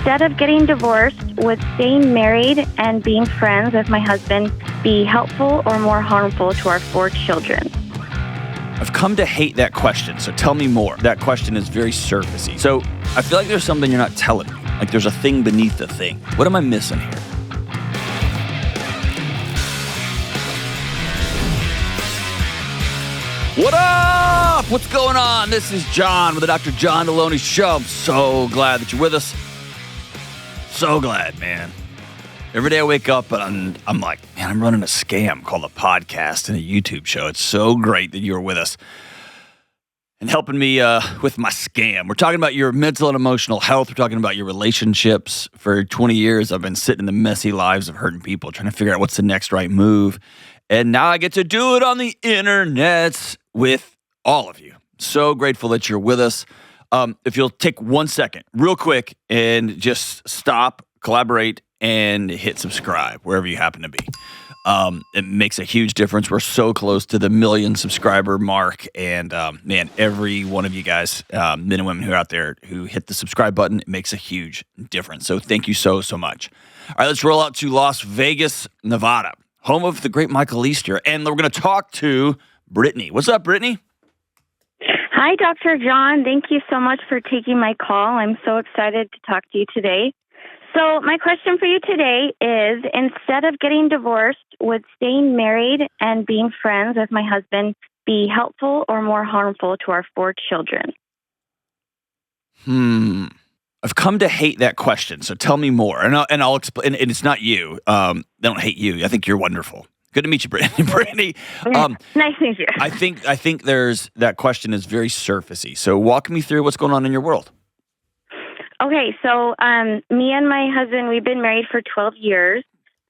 instead of getting divorced, would staying married and being friends with my husband be helpful or more harmful to our 4 children? I've come to hate that question, so tell me more. That question is very surfacey. So I feel like there's something you're not telling me. Like there's a thing beneath the thing. What am I missing here? What up? What's going on? This is John with the Dr. John Delony Show. I'm so glad that you're with us. So glad, man. Every day I wake up and I'm like, man, I'm running a scam called a podcast and a YouTube show. It's so great that you're with us and helping me with my scam. We're talking about your mental and emotional health. We're talking about your relationships. For 20 years, I've been sitting in the messy lives of hurting people, trying to figure out what's the next right move. And now I get to do it on the internet with all of you. So grateful that you're with us. If you'll take 1 second, real quick, and just stop, collaborate, and hit subscribe wherever you happen to be. It makes a huge difference. We're so close to the 1 million subscriber mark. And man, every one of you guys, men and women who are out there who hit the subscribe button, it makes a huge difference. So thank you so much. All right, let's roll out to Las Vegas, Nevada, home of the great Michael Easter. And we're going to talk to Brittany. What's up, Brittany? Hi, Dr. John. Thank you so much for taking my call. I'm so excited to talk to you today. So my question for you today is, instead of getting divorced, would staying married and being friends with my husband be helpful or more harmful to our 4 children? I've come to hate that question, so tell me more. And I'll explain. And it's not you. I don't hate you. I think you're wonderful. Good to meet you, Brittany. Nice to meet you. I think there's that question is very surfacey. So walk me through what's going on in your world. Okay, so me and my husband, we've been married for 12 years.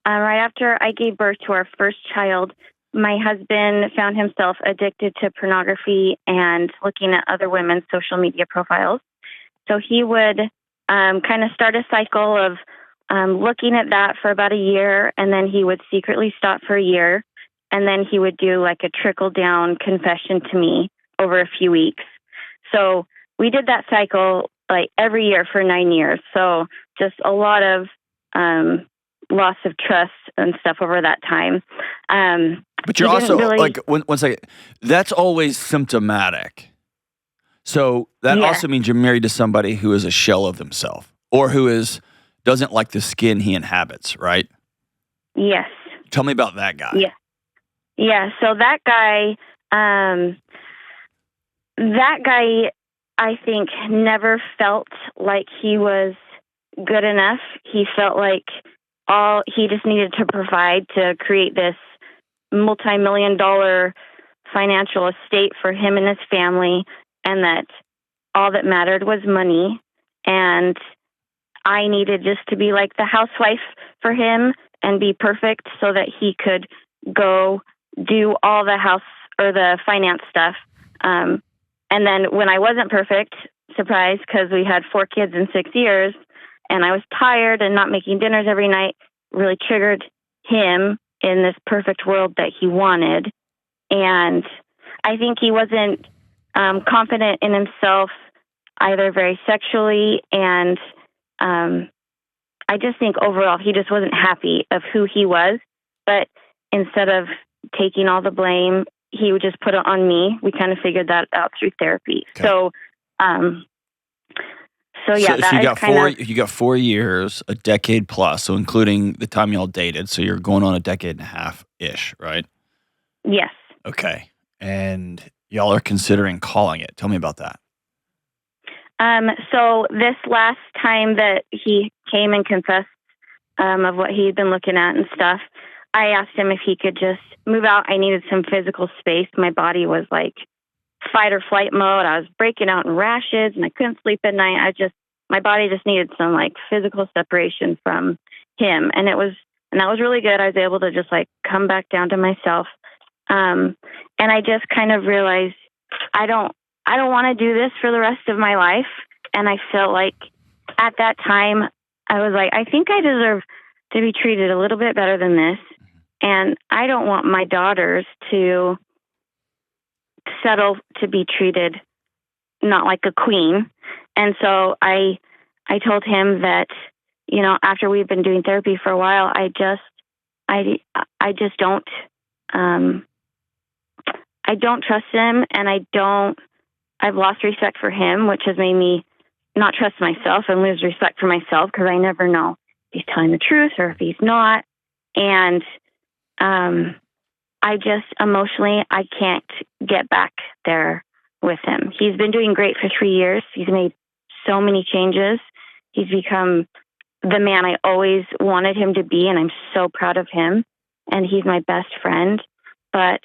Right after I gave birth to our first child, my husband found himself addicted to pornography and looking at other women's social media profiles. So he would kind of start a cycle of looking at that for about a year, and then he would secretly stop for a year, and then he would do like a trickle-down confession to me over a few weeks. So we did that cycle like every year for 9 years. So just a lot of loss of trust and stuff over that time. But you're also, like, one second, that's always symptomatic. So that also means you're married to somebody who is a shell of themselves or who doesn't like the skin he inhabits, right? Yes. Tell me about that guy. Yeah. So that guy, I think, never felt like he was good enough. He felt like he just needed to provide to create this multi-million-dollar financial estate for him and his family, and that all that mattered was money. And I needed just to be like the housewife for him and be perfect so that he could go do all the house or the finance stuff. And then when I wasn't perfect, surprise, because we had 4 kids in 6 years, and I was tired and not making dinners every night, really triggered him in this perfect world that he wanted. And I think he wasn't confident in himself either very sexually, and I just think overall he just wasn't happy of who he was. But instead of taking all the blame, he would just put it on me. We kind of figured that out through therapy. Okay. So you got 4 years, a decade plus, so including the time y'all dated. So you're going on a decade and a half-ish, right? Yes. Okay. And y'all are considering calling it. Tell me about that. So this last time that he came and confessed of what he had been looking at and stuff, I asked him if he could just move out. I needed some physical space. My body was like fight or flight mode. I was breaking out in rashes and I couldn't sleep at night. My body just needed some like physical separation from him. And that was really good. I was able to just like come back down to myself. And I just kind of realized I don't want to do this for the rest of my life. And I felt like at that time I was like, I think I deserve to be treated a little bit better than this. And I don't want my daughters to settle to be treated not like a queen. And so I I told him that, after we've been doing therapy for a while, I just don't, I don't trust him, and I've lost respect for him, which has made me not trust myself and lose respect for myself, because I never know if he's telling the truth or if he's not. And I just emotionally, I can't get back there with him. He's been doing great for 3 years. He's made so many changes. He's become the man I always wanted him to be, and I'm so proud of him. And he's my best friend. But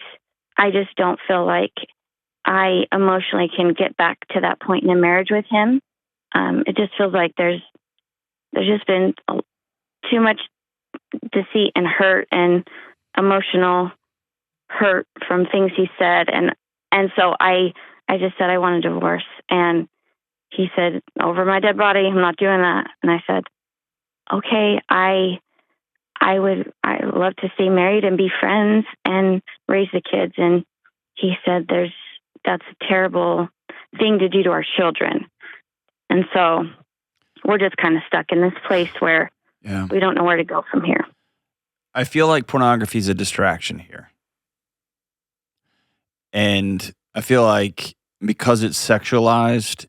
I just don't feel like I emotionally can get back to that point in a marriage with him. It just feels like there's just been too much deceit and hurt and emotional hurt from things he said. And so I just said I want a divorce. And he said, over my dead body, I'm not doing that. And I said, okay, I love to stay married and be friends and raise the kids. And he said, that's a terrible thing to do to our children. And so we're just kind of stuck in this place where we don't know where to go from here. I feel like pornography is a distraction here. And I feel like because it's sexualized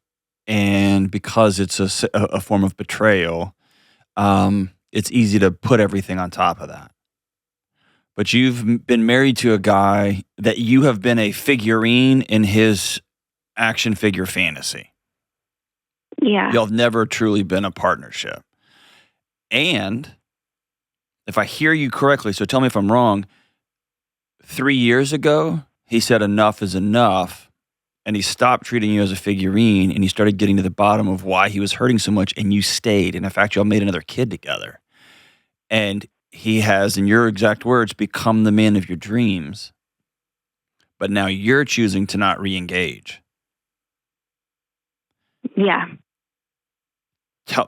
and because it's a form of betrayal, it's easy to put everything on top of that. But you've been married to a guy that you have been a figurine in his action figure fantasy. Yeah. Y'all have never truly been a partnership. And if I hear you correctly, so tell me if I'm wrong, 3 years ago, he said enough is enough, and he stopped treating you as a figurine, and he started getting to the bottom of why he was hurting so much, and you stayed. And in fact, y'all made another kid together. And he has, in your exact words, become the man of your dreams. But now you're choosing to not re-engage. Yeah.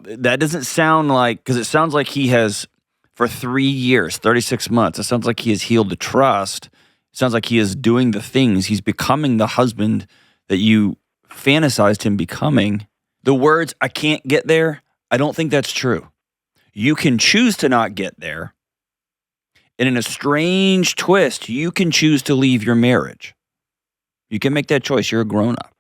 That doesn't sound like, because it sounds like he has, for 3 years, 36 months, it sounds like he has healed the trust. It sounds like he is doing the things. He's becoming the husband that you fantasized him becoming. The words, I can't get there, I don't think that's true. You can choose to not get there. And in a strange twist, you can choose to leave your marriage. You can make that choice. You're a grown-up.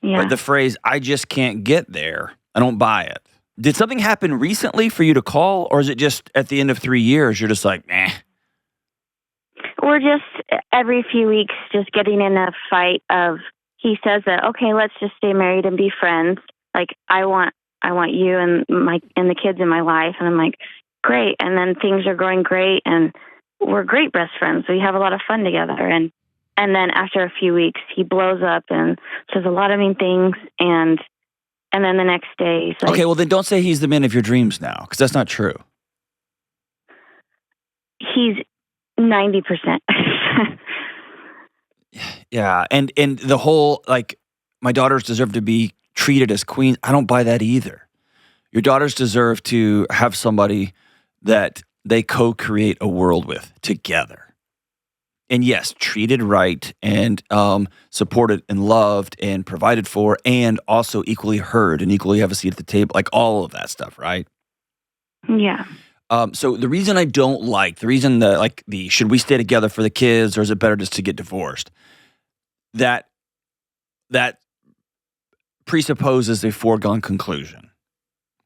Yeah. But the phrase, I just can't get there, I don't buy it. Did something happen recently for you to call, or is it just at the end of 3 years, you're just like, nah? We're just every few weeks just getting in a fight of, he says that, okay, let's just stay married and be friends. Like, I want you and the kids in my life. And I'm like, great. And then things are going great, and we're great best friends. We have a lot of fun together. And then after a few weeks, he blows up and says a lot of mean things. And then the next day, he's like, okay, well then don't say he's the man of your dreams now, because that's not true. He's 90%. Yeah, and the whole, like, my daughters deserve to be treated as queens, I don't buy that either. Your daughters deserve to have somebody that they co-create a world with together. And yes, treated right and supported and loved and provided for, and also equally heard and equally have a seat at the table, like all of that stuff, right? Yeah. So the reason I don't like, the reason that, like, the should we stay together for the kids or is it better just to get divorced? That presupposes a foregone conclusion.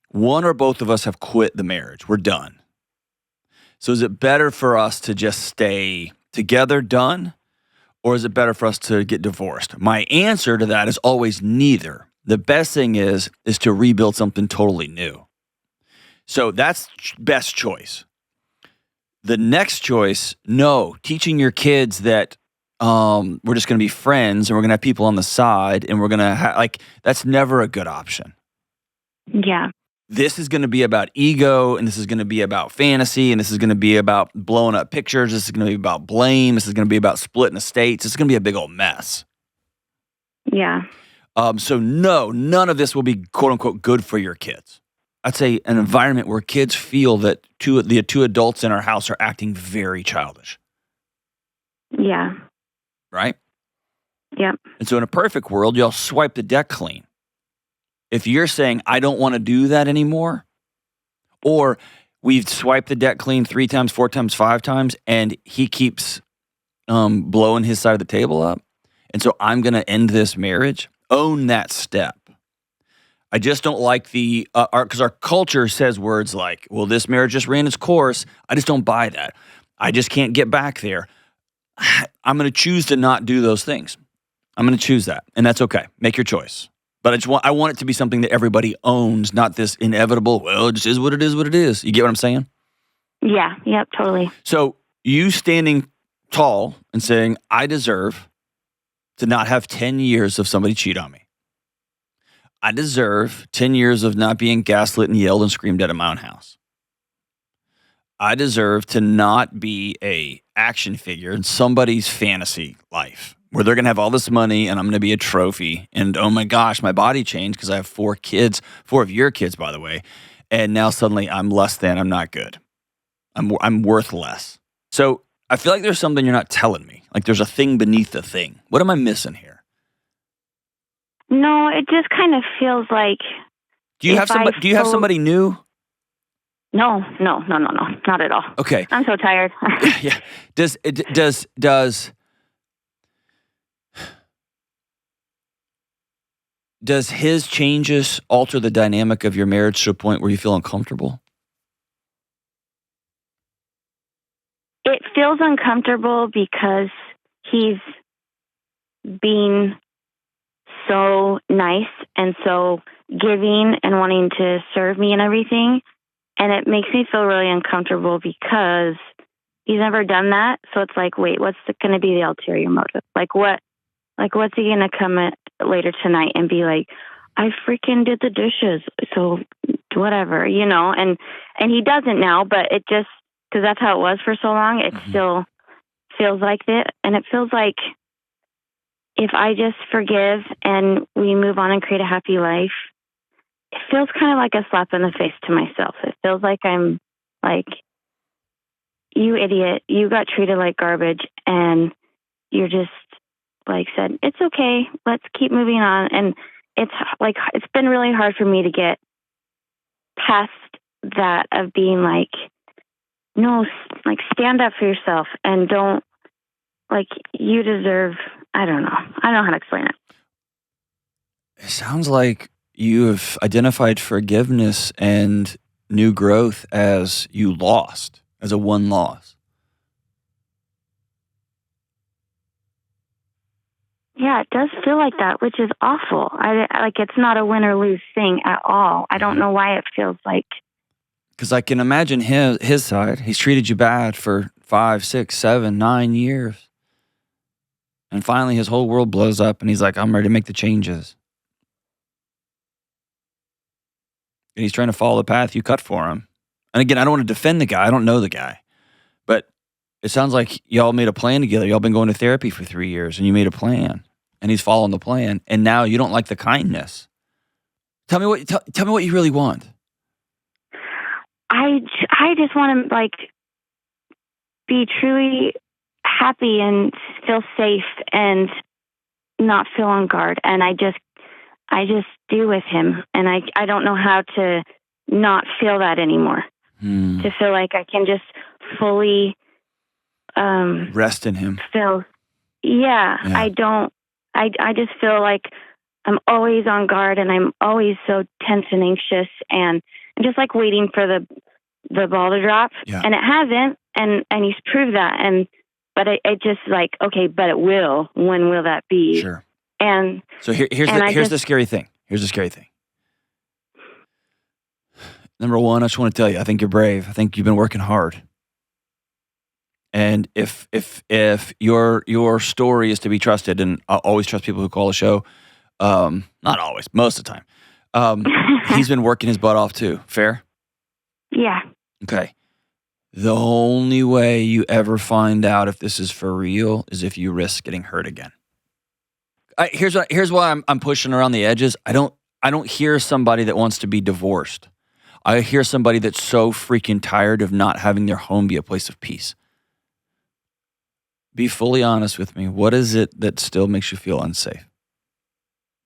One or both of us have quit the marriage. We're done. So is it better for us to just stay together, done? Or is it better for us to get divorced? My answer to that is always neither. The best thing is to rebuild something totally new. So that's best choice. The next choice, no, teaching your kids that we're just going to be friends and we're going to have people on the side and we're going to that's never a good option. Yeah. This is going to be about ego, and this is going to be about fantasy, and this is going to be about blowing up pictures. This is going to be about blame. This is going to be about splitting estates. It's going to be a big old mess. Yeah. So no, none of this will be quote unquote good for your kids. I'd say an environment where kids feel that the two adults in our house are acting very childish. Yeah. Right? Yep. And so in a perfect world, y'all swipe the deck clean. if you're saying, I don't want to do that anymore, or we've swiped the debt clean 3 times, 4 times, 5 times, and he keeps blowing his side of the table up, and so I'm going to end this marriage, own that step. I just don't like because our culture says words like, well, this marriage just ran its course. I just don't buy that. I just can't get back there. I'm going to choose to not do those things. I'm going to choose that, and that's okay. Make your choice. But I want it to be something that everybody owns, not this inevitable, well, it just is what it is, what it is. You get what I'm saying? Yeah, yep, totally. So you standing tall and saying, I deserve to not have 10 years of somebody cheat on me. I deserve 10 years of not being gaslit and yelled and screamed at in my own house. I deserve to not be a action figure in somebody's fantasy life where they're going to have all this money and I'm going to be a trophy. And oh my gosh, my body changed because I have 4 kids, 4 of your kids, by the way. And now suddenly I'm less than, I'm not good. I'm worth less. So I feel like there's something you're not telling me. Like there's a thing beneath the thing. What am I missing here? No, it just kind of feels like. Do you have somebody new? No, not at all. Okay. I'm so tired. Yeah. Does his changes alter the dynamic of your marriage to a point where you feel uncomfortable? It feels uncomfortable because he's being so nice and so giving and wanting to serve me and everything. And it makes me feel really uncomfortable because he's never done that. So it's like, wait, what's going to be the ulterior motive? What's he going to come at later tonight and be like, I freaking did the dishes. So whatever, and he doesn't now, but it just, because that's how it was for so long, it still feels like it. And it feels like if I just forgive and we move on and create a happy life, it feels kind of like a slap in the face to myself. It feels like I'm like, you idiot, you got treated like garbage and you're just like said, it's okay, let's keep moving on. And it's like, it's been really hard for me to get past that of being like, no, like stand up for yourself and don't, like, you deserve, I don't know how to explain it. It sounds like you have identified forgiveness and new growth as you lost, as a one loss. Yeah, it does feel like that, which is awful. It's not a win or lose thing at all. I don't know why it feels like. Because I can imagine his side. He's treated you bad for 5, 6, 7, 9 years. And finally his whole world blows up and he's like, I'm ready to make the changes. And he's trying to follow the path you cut for him. And again, I don't want to defend the guy. I don't know the guy. But it sounds like y'all made a plan together. Y'all been going to therapy for 3 years and you made a plan. And he's following the plan. And now you don't like the kindness. Tell me what you really want. I just want to be truly happy and feel safe and not feel on guard. And I just do with him. And I don't know how to not feel that anymore. To feel like I can just fully rest in him. Yeah. I just feel like I'm always on guard and I'm always so tense and anxious and I'm just like waiting for the ball to drop. Yeah. And it hasn't. And he's proved that. But it just like, okay, but it will. When will that be? Sure. And so here's the scary thing. Here's the scary thing. Number one, I just want to tell you, I think you're brave. I think you've been working hard. And if your story is to be trusted, and I always trust people who call the show, not always, most of the time, he's been working his butt off too. Fair? Yeah. Okay. The only way you ever find out if this is for real is if you risk getting hurt again. Here's why I'm pushing around the edges. I don't hear somebody that wants to be divorced. I hear somebody that's so freaking tired of not having their home be a place of peace. Be fully honest with me. What is it that still makes you feel unsafe?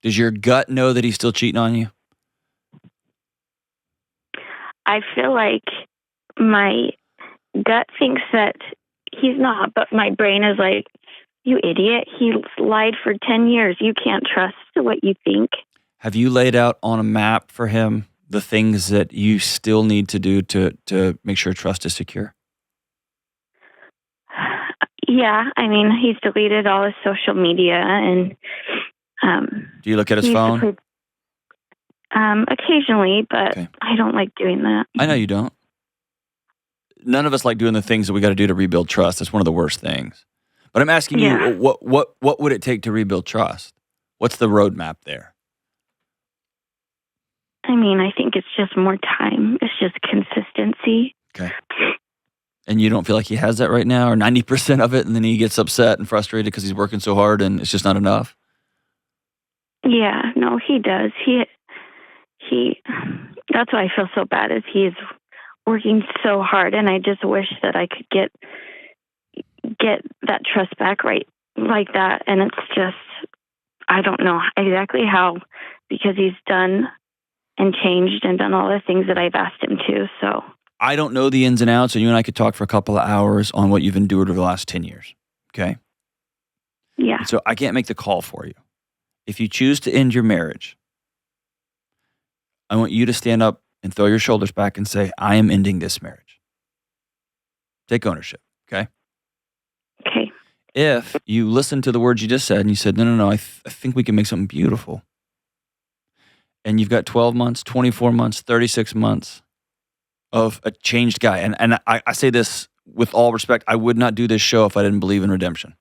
Does your gut know that he's still cheating on you? I feel like my gut thinks that he's not, but my brain is like, you idiot. He lied for 10 years. You can't trust what you think. Have you laid out on a map for him the things that you still need to do to make sure trust is secure? Yeah, I mean, he's deleted all his social media, and do you look at his phone? Occasionally, but Okay. I don't like doing that. I know you don't. None of us like doing the things that we got to do to rebuild trust. That's one of the worst things. But I'm asking you, what would it take to rebuild trust? What's the roadmap there? I mean, I think it's just more time. It's just consistency. Okay. And you don't feel like he has that right now, or 90% of it, and then he gets upset and frustrated because he's working so hard and it's just not enough? Yeah, no, he does. He that's why I feel so bad, is he is working so hard, and I just wish that I could get that trust back right like that. And it's just, I don't know exactly how, because he's done and changed and done all the things that I've asked him to. So I don't know the ins and outs, and you and I could talk for a couple of hours on what you've endured over the last 10 years. Okay? Yeah. And so I can't make the call for you. If you choose to end your marriage, I want you to stand up and throw your shoulders back and say, I am ending this marriage. Take ownership, okay? Okay. If you listen to the words you just said and you said, no, I think we can make something beautiful. And you've got 12 months, 24 months, 36 months of a changed guy. And I say this with all respect, I would not do this show if I didn't believe in redemption.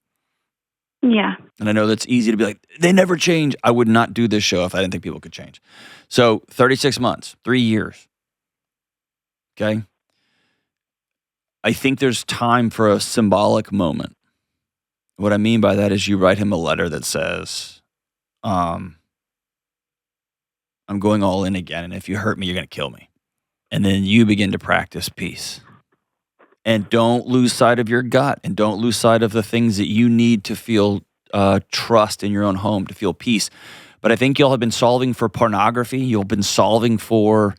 Yeah. And I know that's easy to be like, they never change. I would not do this show if I didn't think people could change. So 36 months, 3 years. Okay? I think there's time for a symbolic moment. What I mean by that is you write him a letter that says, I'm going all in again, and if you hurt me, you're going to kill me. And then you begin to practice peace. And don't lose sight of your gut, and don't lose sight of the things that you need to feel trust in your own home, to feel peace. But I think y'all have been solving for pornography. You've been solving for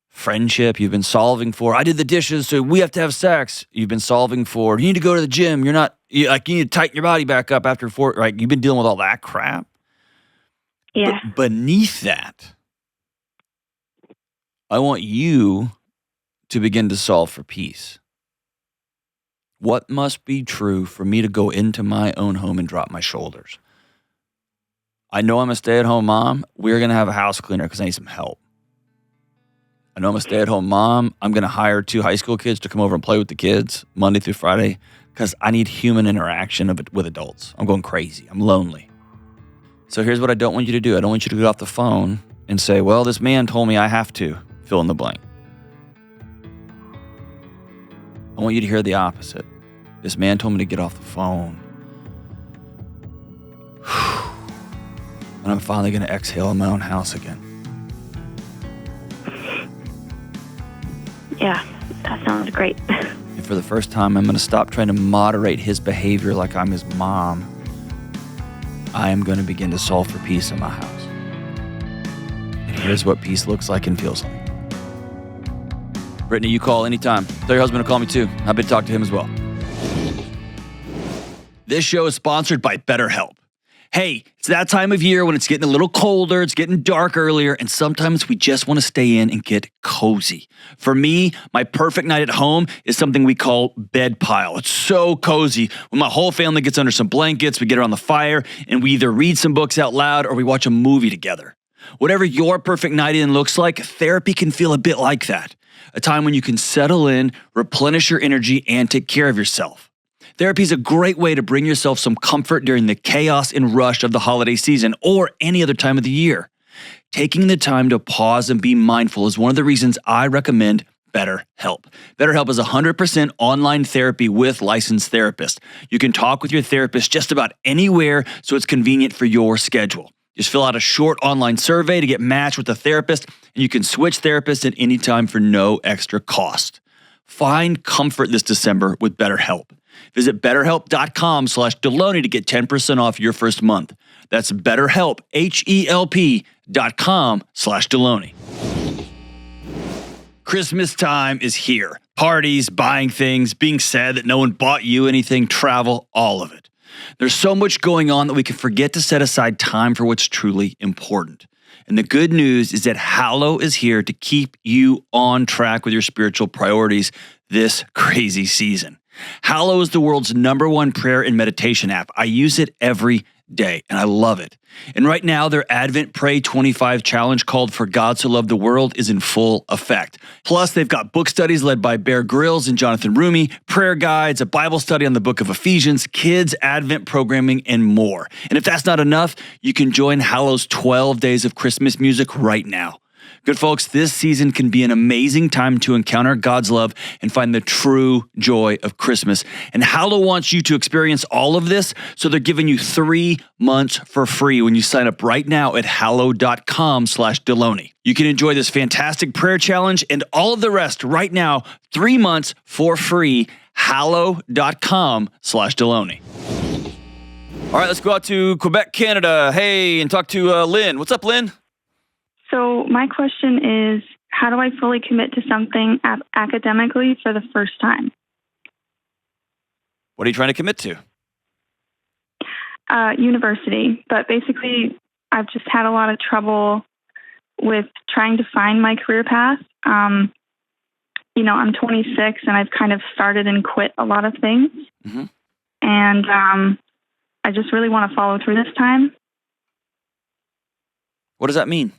friendship. You've been solving for, I did the dishes, so we have to have sex. You've been solving for, you need to go to the gym. You need to tighten your body back up after 4, right? You've been dealing with all that crap. Yeah. But beneath that, I want you to begin to solve for peace. What must be true for me to go into my own home and drop my shoulders? I know I'm a stay-at-home mom. We're going to have a house cleaner because I need some help. I know I'm a stay-at-home mom. I'm going to hire 2 high school kids to come over and play with the kids Monday through Friday because I need human interaction with adults. I'm going crazy. I'm lonely. So here's what I don't want you to do. I don't want you to get off the phone and say, well, this man told me I have to fill in the blank. I want you to hear the opposite. This man told me to get off the phone. And I'm finally going to exhale in my own house again. Yeah, that sounds great. And for the first time, I'm going to stop trying to moderate his behavior like I'm his mom. I am going to begin to solve for peace in my house. And here's what peace looks like and feels like. Brittany, you call anytime. Tell your husband to call me too. Happy to talk to him as well. This show is sponsored by BetterHelp. Hey, it's that time of year when it's getting a little colder, it's getting dark earlier, and sometimes we just want to stay in and get cozy. For me, my perfect night at home is something we call bed pile. It's so cozy. When my whole family gets under some blankets, we get around the fire, and we either read some books out loud or we watch a movie together. Whatever your perfect night in looks like, therapy can feel a bit like that. A time when you can settle in, replenish your energy, and take care of yourself. Therapy is a great way to bring yourself some comfort during the chaos and rush of the holiday season or any other time of the year. Taking the time to pause and be mindful is one of the reasons I recommend BetterHelp. BetterHelp is 100% online therapy with licensed therapists. You can talk with your therapist just about anywhere, so it's convenient for your schedule. Just fill out a short online survey to get matched with a therapist, and you can switch therapists at any time for no extra cost. Find comfort this December with BetterHelp. Visit BetterHelp.com/Delony to get 10% off your first month. That's BetterHelp, HELP.com/Delony. Christmas time is here. Parties, buying things, being sad that no one bought you anything, travel, all of it. There's so much going on that we can forget to set aside time for what's truly important. And the good news is that Hallow is here to keep you on track with your spiritual priorities this crazy season. Hallow is the world's #1 prayer and meditation app. I use it every day, and I love it. And right now, their Advent Pray 25 challenge called For God So Loved the World is in full effect. Plus, they've got book studies led by Bear Grylls and Jonathan Rumi, prayer guides, a Bible study on the book of Ephesians, kids, Advent programming, and more. And if that's not enough, you can join Hallow's 12 Days of Christmas music right now. Good folks, this season can be an amazing time to encounter God's love and find the true joy of Christmas. And Hallow wants you to experience all of this, so they're giving you 3 months for free when you sign up right now at hallow.com/Delony. You can enjoy this fantastic prayer challenge and all of the rest right now, 3 months for free, hallow.com/Delony. All right, let's go out to Quebec, Canada. Hey, and talk to Lynn. What's up, Lynn? So my question is, how do I fully commit to something academically for the first time? What are you trying to commit to? University. But basically, I've just had a lot of trouble with trying to find my career path. I'm 26 and I've kind of started and quit a lot of things. Mm-hmm. And I just really want to follow through this time. What does that mean?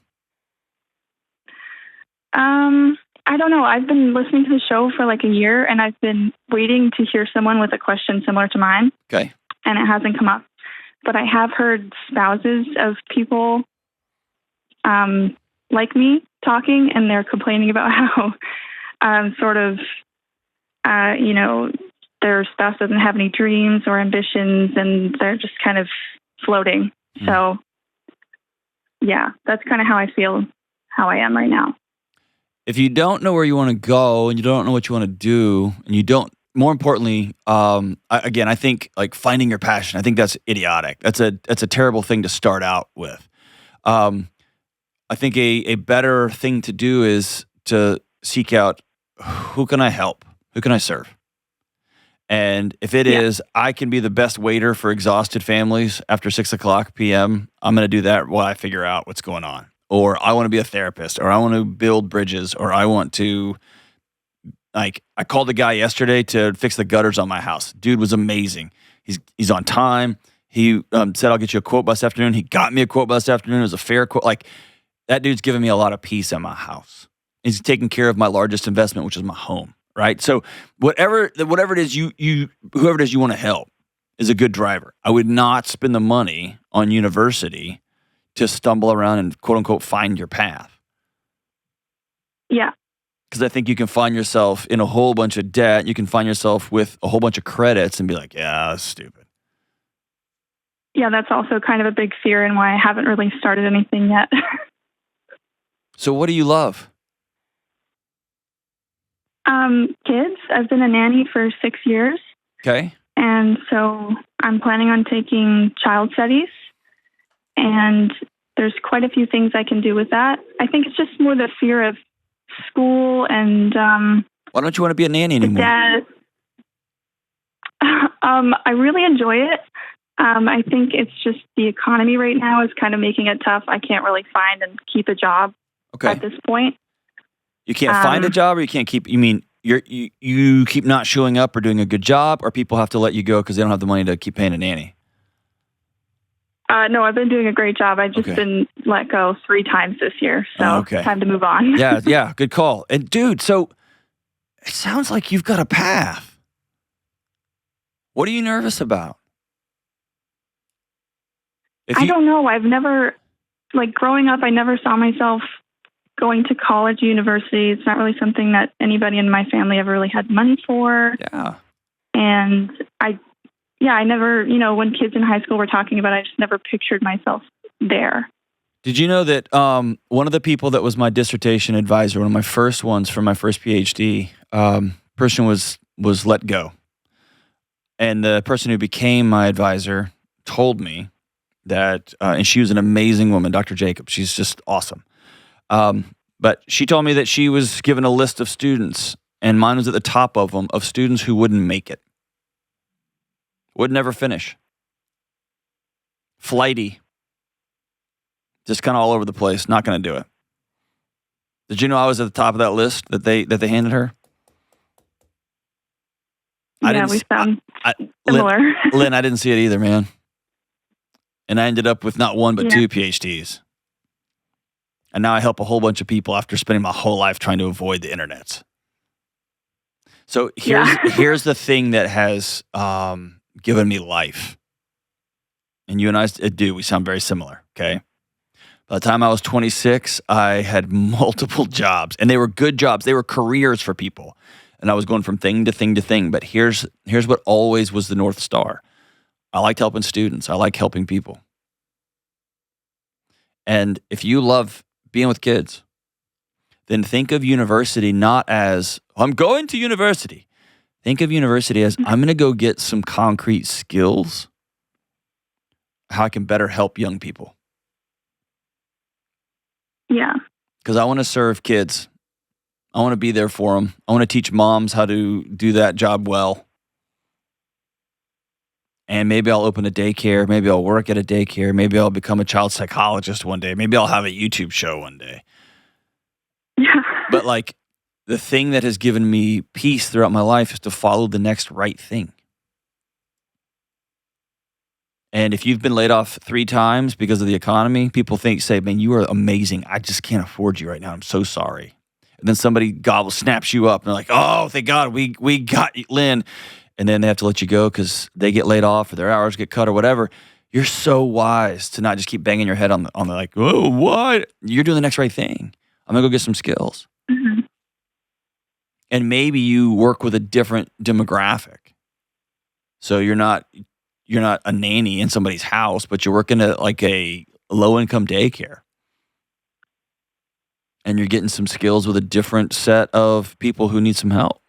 I don't know. I've been listening to the show for like a year, and I've been waiting to hear someone with a question similar to mine. Okay. And it hasn't come up. But I have heard spouses of people like me talking, and they're complaining about how their spouse doesn't have any dreams or ambitions, and they're just kind of floating. Mm. So, yeah, that's kind of how I feel, how I am right now. If you don't know where you want to go and you don't know what you want to do, and you don't, more importantly, I think like finding your passion, I think that's idiotic. That's a terrible thing to start out with. I think a better thing to do is to seek out, who can I help? Who can I serve? And if it is, I can be the best waiter for exhausted families after 6:00 p.m., I'm going to do that while I figure out what's going on. Or I want to be a therapist, or I want to build bridges, or I want to, I called the guy yesterday to fix the gutters on my house. Dude was amazing. He's on time. He said, I'll get you a quote by this afternoon. He got me a quote by this afternoon. It was a fair quote. Like, that dude's giving me a lot of peace in my house. He's taking care of my largest investment, which is my home, right? So whatever it is whoever it is you want to help is a good driver. I would not spend the money on university to stumble around and quote unquote find your path. Yeah. Because I think you can find yourself in a whole bunch of debt. You can find yourself with a whole bunch of credits and be like, yeah, that's stupid. Yeah, that's also kind of a big fear and why I haven't really started anything yet. So what do you love? Kids. I've been a nanny for 6 years. Okay. And so I'm planning on taking child studies. And there's quite a few things I can do with that. I think it's just more the fear of school and... Why don't you want to be a nanny anymore? I really enjoy it. I think it's just the economy right now is kind of making it tough. I can't really find and keep a job at this point. You can't find a job, or you can't keep... You mean you keep not showing up or doing a good job, or people have to let you go because they don't have the money to keep paying a nanny? No, I've been doing a great job. I've just been let go 3 times this year. So time to move on. Yeah, good call. And dude, so it sounds like you've got a path. What are you nervous about? I don't know. I've never, growing up, I never saw myself going to college, university. It's not really something that anybody in my family ever really had money for. Yeah. And I never, when kids in high school were talking about it, I just never pictured myself there. Did you know that one of the people that was my dissertation advisor, one of my first ones for my first PhD, person was let go. And the person who became my advisor told me that, and she was an amazing woman, Dr. Jacobs. She's just awesome. But she told me that she was given a list of students, and mine was at the top of them, of students who wouldn't make it. Would never finish. Flighty. Just kind of all over the place. Not going to do it. Did you know I was at the top of that list that they handed her? Yeah, we sound similar. Lynn, I didn't see it either, man. And I ended up with not one, but 2 PhDs. And now I help a whole bunch of people after spending my whole life trying to avoid the internets. So here's the thing that has given me life. And you and I do. We sound very similar, okay? By the time I was 26, I had multiple jobs. And they were good jobs. They were careers for people. And I was going from thing to thing to thing. But here's what always was the North Star. I liked helping students. I like helping people. And if you love being with kids, then think of university not as, I'm going to university. Think of university as, I'm going to go get some concrete skills, how I can better help young people. Yeah. Because I want to serve kids. I want to be there for them. I want to teach moms how to do that job well. And maybe I'll open a daycare. Maybe I'll work at a daycare. Maybe I'll become a child psychologist one day. Maybe I'll have a YouTube show one day. Yeah. But like the thing that has given me peace throughout my life is to follow the next right thing. And if you've been laid off 3 times because of the economy, people say, man, you are amazing. I just can't afford you right now. I'm so sorry. And then somebody snaps you up and they're like, oh, thank God, we got you, Lynn. And then they have to let you go because they get laid off or their hours get cut or whatever. You're so wise to not just keep banging your head on the like, oh, what? You're doing the next right thing. I'm going to go get some skills. Mm-hmm. And maybe you work with a different demographic. So you're not a nanny in somebody's house, but you're working at like a low-income daycare. And you're getting some skills with a different set of people who need some help.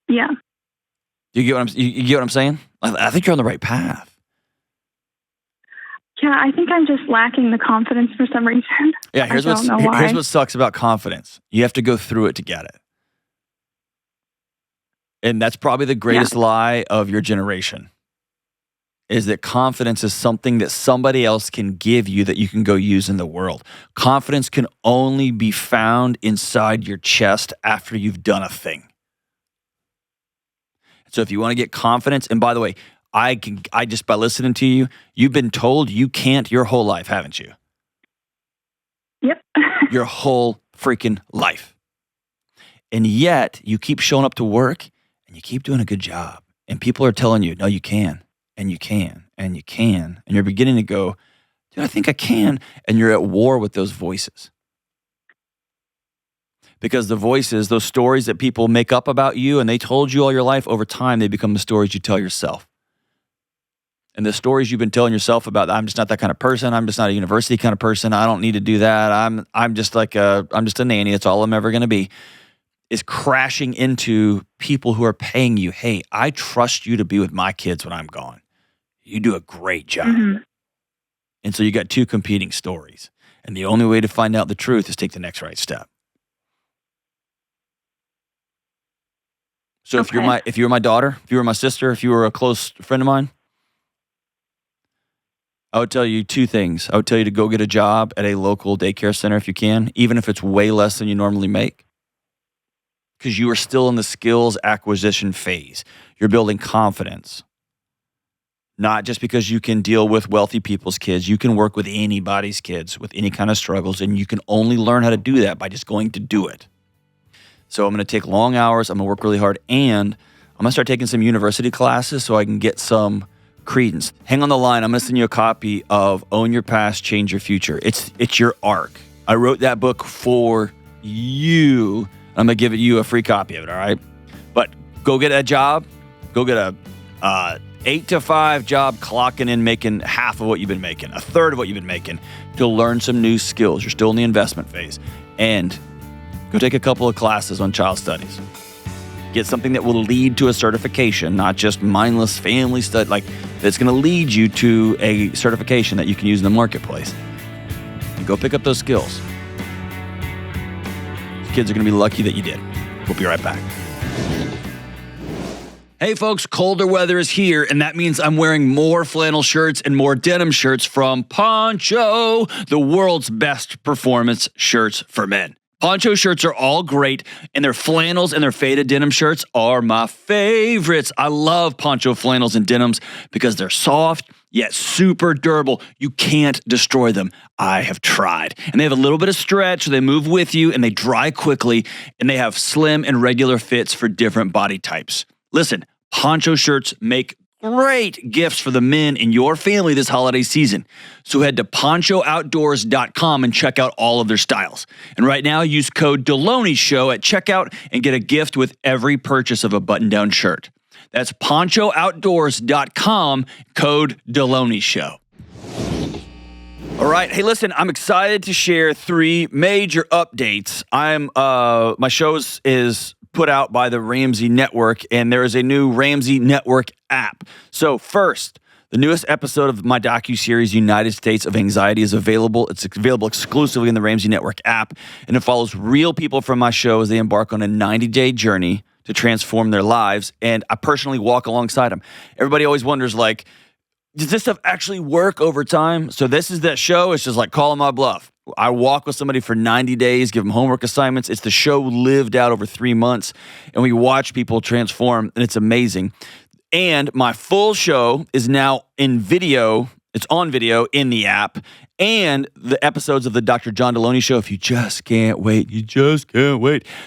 Yeah. You get what I'm saying? I think you're on the right path. Yeah, I think I'm just lacking the confidence for some reason. Yeah, here's what sucks about confidence. You have to go through it to get it. And that's probably the greatest lie of your generation, is that confidence is something that somebody else can give you that you can go use in the world. Confidence can only be found inside your chest after you've done a thing. So if you want to get confidence, and by the way, I just by listening to you, you've been told you can't your whole life, haven't you? Yep. Your whole freaking life. And yet you keep showing up to work and you keep doing a good job. And people are telling you, no, you can, and you can, and you can. And you're beginning to go, dude, I think I can. And you're at war with those voices. Because the voices, those stories that people make up about you and they told you all your life, over time, they become the stories you tell yourself. And the stories you've been telling yourself about, I'm just not that kind of person. I'm just not a university kind of person. I don't need to do that. I'm just a nanny. That's all I'm ever going to be. Is crashing into people who are paying you. Hey, I trust you to be with my kids when I'm gone. You do a great job. Mm-hmm. And so you got 2 competing stories. And the only way to find out the truth is take the next right step. So if you were my daughter, if you were my sister, if you were a close friend of mine, I would tell you 2 things. I would tell you to go get a job at a local daycare center if you can, even if it's way less than you normally make, because you are still in the skills acquisition phase. You're building confidence. Not just because you can deal with wealthy people's kids. You can work with anybody's kids with any kind of struggles, and you can only learn how to do that by just going to do it. So I'm going to take long hours. I'm going to work really hard, and I'm going to start taking some university classes so I can get some credence. Hang on the line. I'm going to send you a copy of Own Your Past, Change Your Future. It's your arc. I wrote that book for you. I'm going to give you a free copy of it, all right? But go get a job. Go get a 8 to 5 job, clocking in, making half of what you've been making, a third of what you've been making, to learn some new skills. You're still in the investment phase. And go take a couple of classes on child studies. Get something that will lead to a certification, not just mindless family study, like that's going to lead you to a certification that you can use in the marketplace. And go pick up those skills. kids are going to be lucky that you did. We'll be right back. Hey folks, colder weather is here, and that means I'm wearing more flannel shirts and more denim shirts from Poncho, the world's best performance shirts for men. Poncho shirts are all great, and their flannels and their faded denim shirts are my favorites. I love Poncho flannels and denims because they're soft, yet super durable. You can't destroy them. I have tried. And they have a little bit of stretch, so they move with you, and they dry quickly, and they have slim and regular fits for different body types. Listen, Poncho shirts make great gifts for the men in your family this holiday season. So head to ponchooutdoors.com and check out all of their styles. And right now, use code Delony Show at checkout and get a gift with every purchase of a button-down shirt. That's ponchooutdoors.com, code Delony Show. All right. Hey, listen, I'm excited to share 3 major updates. My show is put out by the Ramsey Network, and there is a new Ramsey Network app. So first, the newest episode of my docuseries, United States of Anxiety, is available. It's available exclusively in the Ramsey Network app, and it follows real people from my show as they embark on a 90-day journey to transform their lives, and I personally walk alongside them. Everybody always wonders, like, does this stuff actually work over time? So this is that show. It's just like calling my bluff. I walk with somebody for 90 days, give them homework assignments. It's the show lived out over 3 months, and we watch people transform, and it's amazing. And my full show is now in video. It's on video in the app, and the episodes of the Dr. John Delony Show, if you just can't wait,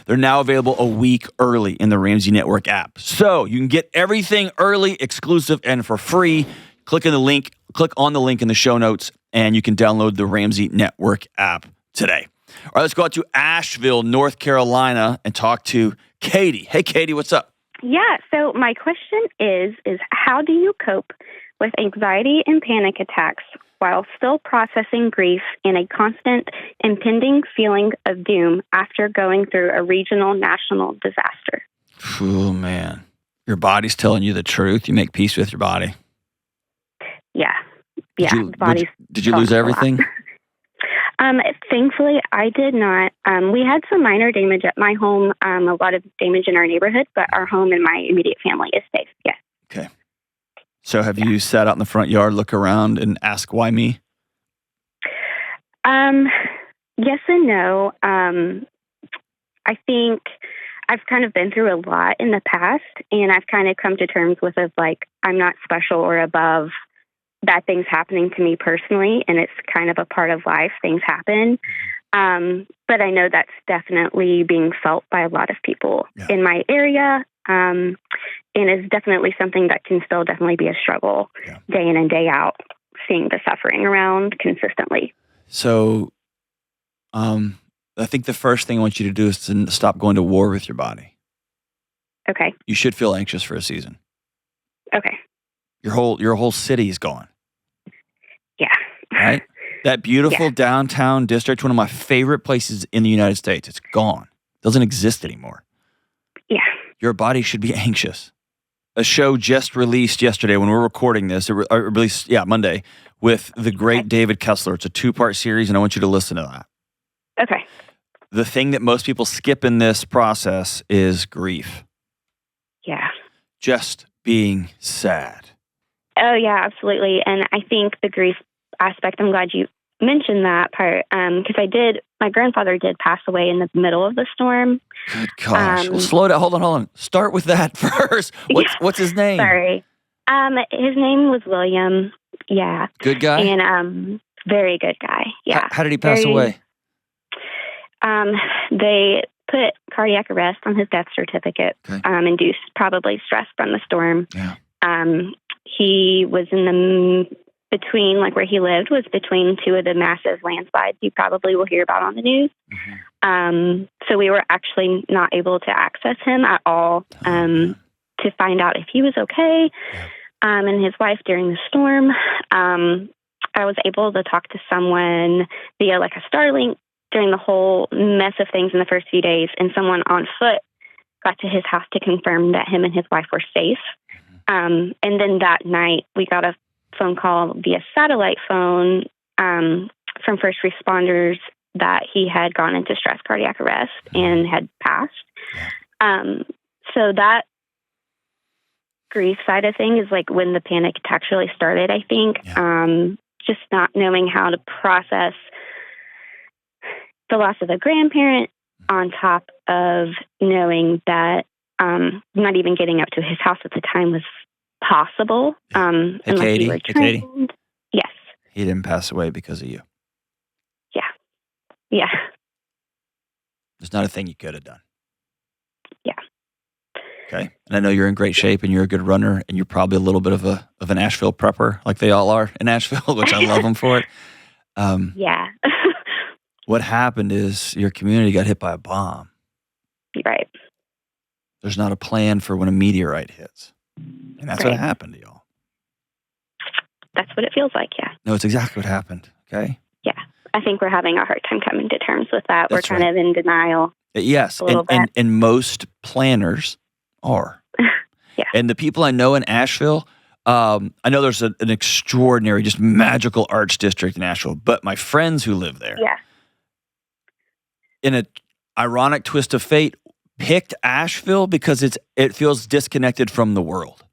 they're now available a week early in the Ramsey Network app. So you can get everything early, exclusive, and for free. Click on the link in the show notes, and you can download the Ramsey Network app today. All right, let's go out to Asheville, North Carolina, and talk to Katie. Hey, Katie, what's up? Yeah, so my question is how do you cope with anxiety and panic attacks while still processing grief and a constant impending feeling of doom after going through a regional national disaster? Oh, man. Your body's telling you the truth. You make peace with your body. Yeah. Did you lose everything? Thankfully, I did not. We had some minor damage at my home, a lot of damage in our neighborhood, but our home and my immediate family is safe. Yes. Okay. So have you sat out in the front yard, look around, and ask, why me? Yes and no. I think I've kind of been through a lot in the past, and I've kind of come to terms with it, like, I'm not special or above bad things happening to me personally, and it's kind of a part of life. Things happen. But I know that's definitely being felt by a lot of people in my area, and is definitely something that can still definitely be a struggle day in and day out, seeing the suffering around consistently. So I think the first thing I want you to do is to stop going to war with your body. Okay. You should feel anxious for a season. Okay. Your whole city is gone. Yeah. Right? That beautiful downtown district, one of my favorite places in the United States, it's gone. Doesn't exist anymore. Yeah. Your body should be anxious. A show just released yesterday when we're recording this, released Monday, with the great David Kessler. It's a 2-part series, and I want you to listen to that. Okay. The thing that most people skip in this process is grief. Yeah. Just being sad. Oh, yeah, absolutely. And I think the grief aspect, I'm glad you mentioned that part, because my grandfather did pass away in the middle of the storm. Good gosh. Well, slow down. Hold on. Start with that first. What's his name? Sorry. His name was William. Yeah. Good guy? And very good guy. Yeah. How did he pass away? They put cardiac arrest on his death certificate, induced probably stress from the storm. Yeah. He was between, like where he lived was between 2 of the massive landslides you probably will hear about on the news. Mm-hmm. So we were actually not able to access him at all to find out if he was okay. And his wife during the storm. I was able to talk to someone via like a Starlink during the whole mess of things in the first few days, and someone on foot got to his house to confirm that him and his wife were safe. And then that night, we got a phone call via satellite phone from first responders that he had gone into stress cardiac arrest and had passed. So that grief side of thing is like when the panic attacks really started, I think. Just not knowing how to process the loss of a grandparent on top of knowing that not even getting up to his house at the time was possible. Hey, Katie. Hey, Katie. Yes. He didn't pass away because of you. Yeah. There's not a thing you could have done. Yeah. Okay. And I know you're in great shape and you're a good runner and you're probably a little bit of an Asheville prepper, like they all are in Asheville, which I love them for it. Yeah. What happened is your community got hit by a bomb. Right. There's not a plan for when a meteorite hits. And that's what happened to y'all. That's what it feels like, yeah. No, it's exactly what happened, okay? Yeah. I think we're having a hard time coming to terms with that. That's we're kind of in denial. Yes, and most planners are. Yeah. And the people I know in Asheville, I know there's an extraordinary, just magical arts district in Asheville, but my friends who live there, in an ironic twist of fate, picked Asheville because it feels disconnected from the world.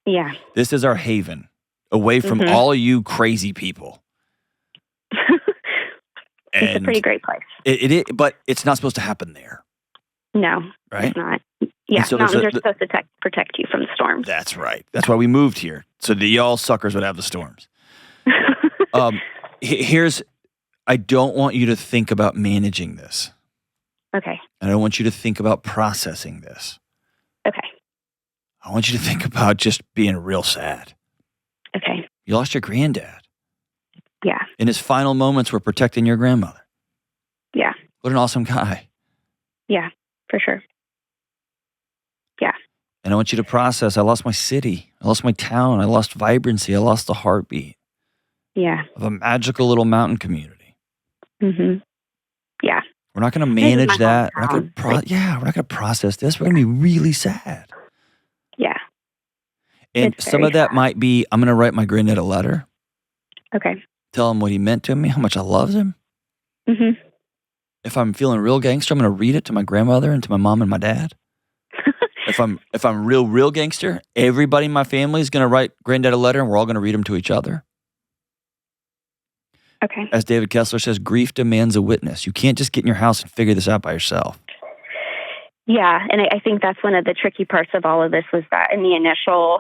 Yeah. This is our haven, away from all you crazy people. It's a pretty great place. But it's not supposed to happen there. No, right? It's not. Yeah, so mountains are supposed to protect you from the storms. That's right. That's why we moved here, so that y'all suckers would have the storms. I don't want you to think about managing this. Okay. I don't want you to think about processing this. Okay. I want you to think about just being real sad. Okay. You lost your granddad. Yeah. In his final moments were protecting your grandmother. Yeah. What an awesome guy. Yeah, for sure. Yeah. And I want you to process, I lost my city. I lost my town. I lost vibrancy. I lost the heartbeat. Yeah. Of a magical little mountain community. Mm-hmm. Yeah. We're not going to manage that. We're not going to process this. We're going to be really sad. Yeah. And some of that might be, I'm going to write my granddad a letter. Okay. Tell him what he meant to me, how much I loved him. Mm-hmm. If I'm feeling real gangster, I'm going to read it to my grandmother and to my mom and my dad. If I'm real gangster, everybody in my family is going to write granddad a letter and we're all going to read them to each other. Okay. As David Kessler says, grief demands a witness. You can't just get in your house and figure this out by yourself. Yeah, and I think that's one of the tricky parts of all of this was that in the initial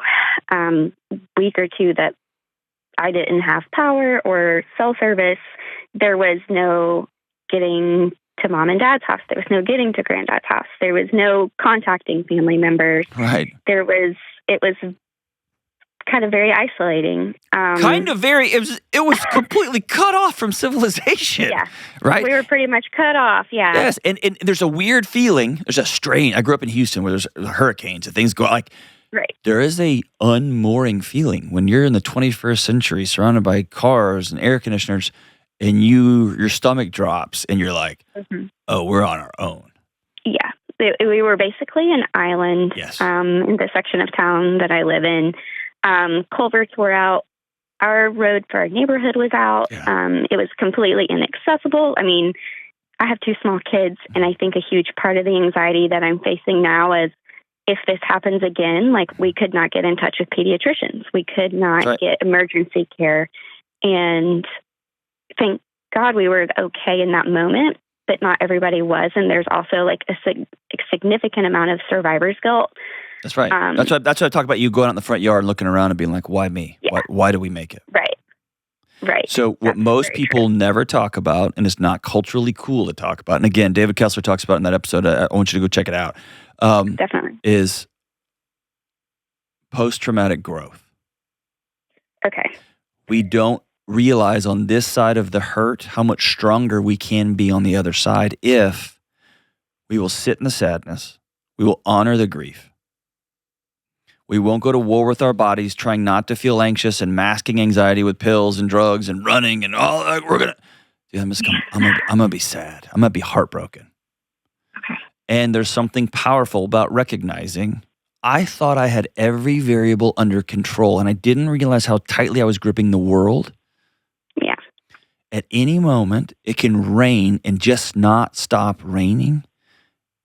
week or two that I didn't have power or cell service, there was no getting to mom and dad's house. There was no getting to granddad's house. There was no contacting family members. Right. It was kind of very isolating. It was completely cut off from civilization. Yeah. Right? We were pretty much cut off, yeah. Yes, and there's a weird feeling, there's a strain. I grew up in Houston where there's hurricanes and things go like, right. There is a unmooring feeling when you're in the 21st century surrounded by cars and air conditioners and your stomach drops and you're like, oh, we're on our own. Yeah. We were basically an island in the section of town that I live in. Culverts were out. Our road for our neighborhood was out. Yeah. It was completely inaccessible. I mean, I have two small kids, and I think a huge part of the anxiety that I'm facing now is if this happens again, like we could not get in touch with pediatricians. We could not get emergency care. And thank God we were okay in that moment, but not everybody was. And there's also like a significant amount of survivor's guilt. That's right. That's what I talk about. You going out in the front yard and looking around and being like, why me? Yeah. Why do we make it? Right. So what most people never talk about, and it's not culturally cool to talk about, and again, David Kessler talks about in that episode, I want you to go check it out. Definitely. Is post-traumatic growth. Okay. We don't realize on this side of the hurt how much stronger we can be on the other side if we will sit in the sadness, we will honor the grief. We won't go to war with our bodies, trying not to feel anxious and masking anxiety with pills and drugs and running and all. I'm gonna be sad. I'm gonna be heartbroken. Okay. And there's something powerful about recognizing I thought I had every variable under control, and I didn't realize how tightly I was gripping the world. Yeah. at any moment, it can rain and just not stop raining.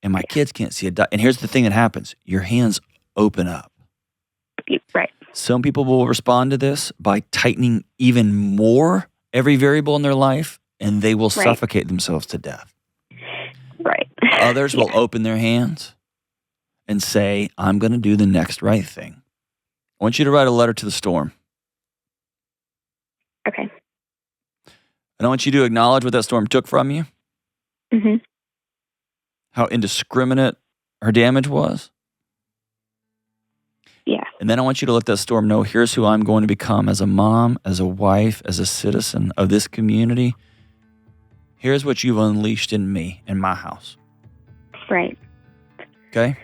And my kids can't see a dot. And here's the thing that happens. Your hands open up. Right. Some people will respond to this by tightening even more every variable in their life, and they will suffocate themselves to death. Right. Others will open their hands and say, I'm going to do the next right thing. I want you to write a letter to the storm. Okay. And I want you to acknowledge what that storm took from you. Mm-hmm. How indiscriminate her damage was. Yeah. And then I want you to let that storm know, here's who I'm going to become as a mom, as a wife, as a citizen of this community. Here's what you've unleashed in me, in my house. Right. Okay?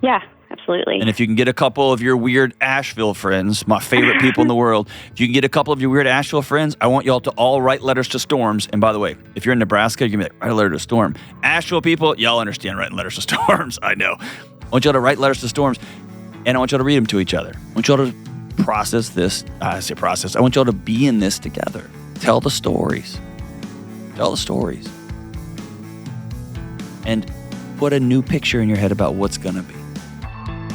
Yeah, absolutely. And if you can get a couple of your weird Asheville friends, my favorite people in the world, if you can get a couple of your weird Asheville friends, I want y'all to all write letters to storms. And by the way, if you're in Nebraska, you're going to be like, write a letter to a storm. Asheville people, y'all understand writing letters to storms. I know. I want y'all to write letters to storms, and I want y'all to read them to each other. I want y'all to process this. I say process. I want y'all to be in this together. Tell the stories. Tell the stories. And put a new picture in your head about what's going to be.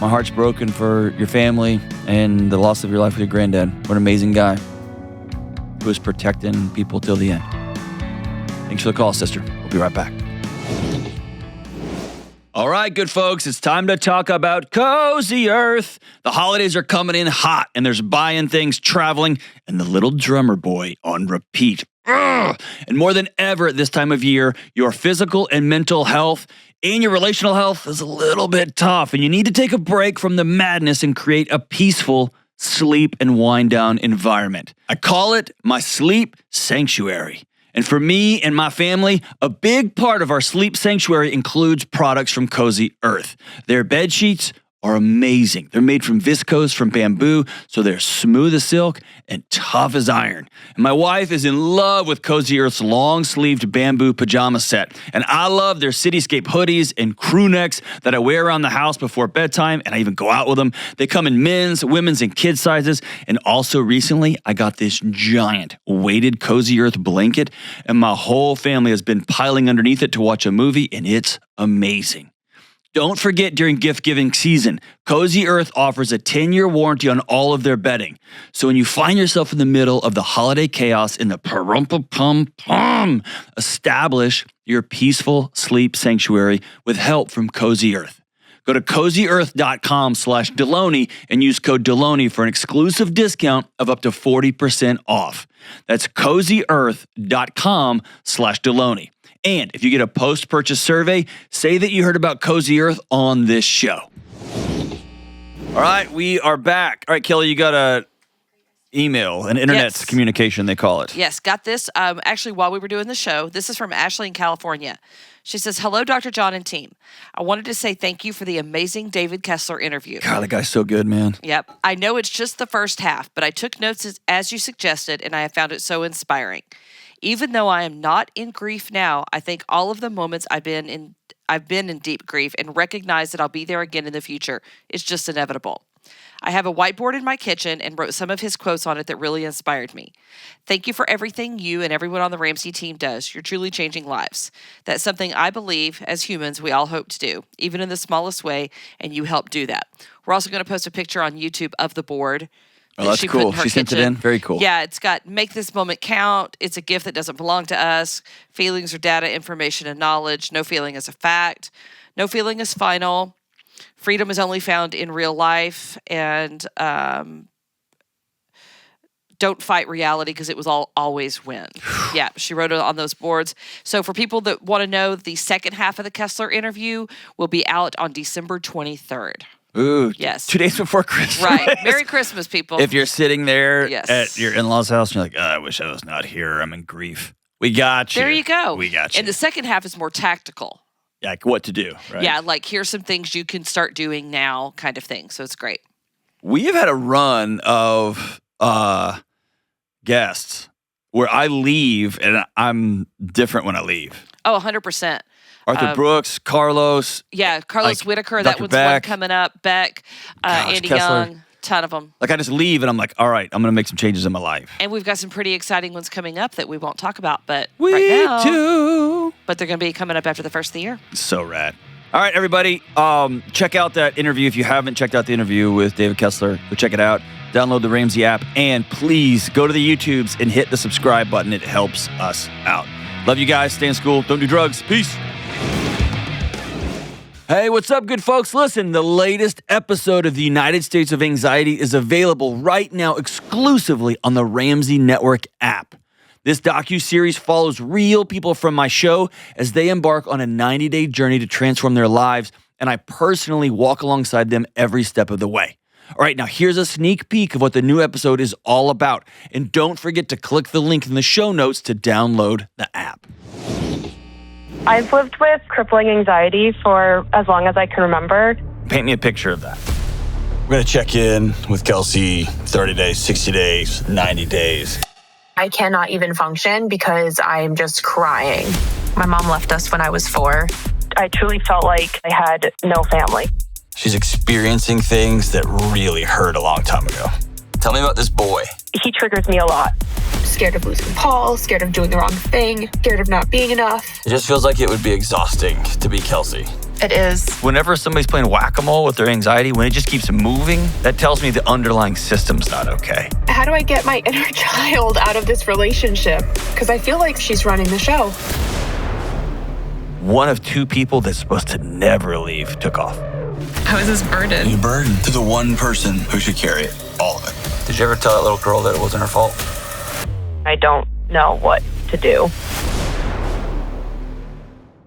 My heart's broken for your family and the loss of your life with your granddad. What an amazing guy who was protecting people till the end. Thanks for the call, sister. We'll be right back. All right, good folks, it's time to talk about Cozy Earth. The holidays are coming in hot, and there's buying things, traveling, and the little drummer boy on repeat. Ugh! And more than ever at this time of year, your physical and mental health and your relational health is a little bit tough, and you need to take a break from the madness and create a peaceful sleep and wind down environment. I call it my sleep sanctuary. And for me and my family, a big part of our sleep sanctuary includes products from Cozy Earth. Their bed sheets are amazing. They're made from viscose from bamboo, so they're smooth as silk and tough as iron. And my wife is in love with Cozy Earth's long-sleeved bamboo pajama set. And I love their cityscape hoodies and crew necks that I wear around the house before bedtime, and I even go out with them. They come in men's, women's, and kids sizes. And also recently, I got this giant weighted Cozy Earth blanket, and my whole family has been piling underneath it to watch a movie, and it's amazing. Don't forget, during gift-giving season, Cozy Earth offers a 10-year warranty on all of their bedding. So when you find yourself in the middle of the holiday chaos in the pum-pum-pum, establish your peaceful sleep sanctuary with help from Cozy Earth. Go to cozyearth.com/Delony and use code Delony for an exclusive discount of up to 40% off. That's cozyearth.com/Delony. And if you get a post-purchase survey, say that you heard about Cozy Earth on this show. All right, we are back. All right, Kelly, you got a email, an internet communication, they call it. Yes, got this. Actually, while we were doing the show, this is from Ashley in California. She says, hello, Dr. John and team. I wanted to say thank you for the amazing David Kessler interview. God, that guy's so good, man. Yep. I know it's just the first half, but I took notes as you suggested, and I have found it so inspiring. Even though I am not in grief now, I think all of the moments I've been in deep grief and recognize that I'll be there again in the future. It's just inevitable. I have a whiteboard in my kitchen and wrote some of his quotes on it that really inspired me. Thank you for everything you and everyone on the Ramsey team does. You're truly changing lives. That's something I believe, as humans, we all hope to do, even in the smallest way, and you help do that. We're also going to post a picture on YouTube of the board. Oh, that's cool. She sent it in? Very cool. Yeah, it's got make this moment count. It's a gift that doesn't belong to us. Feelings are data, information, and knowledge. No feeling is a fact. No feeling is final. Freedom is only found in real life. And don't fight reality because it was always win. Yeah, she wrote it on those boards. So for people that want to know, the second half of the Kessler interview will be out on December 23rd. Ooh, yes. 2 days before Christmas. Right. Merry Christmas, people. If you're sitting there at your in-laws' house and you're like, oh, I wish I was not here. I'm in grief. We got you. There you go. We got you. And the second half is more tactical. Like what to do, right? Yeah, like here's some things you can start doing now kind of thing. So it's great. We have had a run of guests where I leave and I'm different when I leave. Oh, 100%. Arthur Brooks, Carlos. Yeah, Carlos Whitaker. Dr. That one's Beck. one coming up. Beck, Andy Kessler. Young, ton of them. Like I just leave and I'm like, all right, I'm going to make some changes in my life. And we've got some pretty exciting ones coming up that we won't talk about, but We right now. do. But they're going to be coming up after the first of the year. So rad. All right, everybody, check out that interview. If you haven't checked out the interview with David Kessler, go check it out. Download the Ramsey app, and please go to the YouTubes and hit the subscribe button. It helps us out. Love you guys. Stay in school. Don't do drugs. Peace. Hey, what's up, good folks? Listen, the latest episode of the United States of Anxiety is available right now exclusively on the Ramsey Network app. This docuseries follows real people from my show as they embark on a 90-day journey to transform their lives, and I personally walk alongside them every step of the way. All right, now here's a sneak peek of what the new episode is all about, and don't forget to click the link in the show notes to download the app. I've lived with crippling anxiety for as long as I can remember. Paint me a picture of that. We're going to check in with Kelsey 30 days, 60 days, 90 days. I cannot even function because I'm just crying. My mom left us when I was 4. I truly felt like I had no family. She's experiencing things that really hurt a long time ago. Tell me about this boy. He triggers me a lot. Scared of losing Paul, scared of doing the wrong thing, scared of not being enough. It just feels like it would be exhausting to be Kelsey. It is. Whenever somebody's playing whack-a-mole with their anxiety, when it just keeps moving, that tells me the underlying system's not okay. How do I get my inner child out of this relationship? Because I feel like she's running the show. One of 2 people that's supposed to never leave took off. How is this burden? You burden to the one person who should carry it, all of it. Did you ever tell that little girl that it wasn't her fault? I don't know what to do.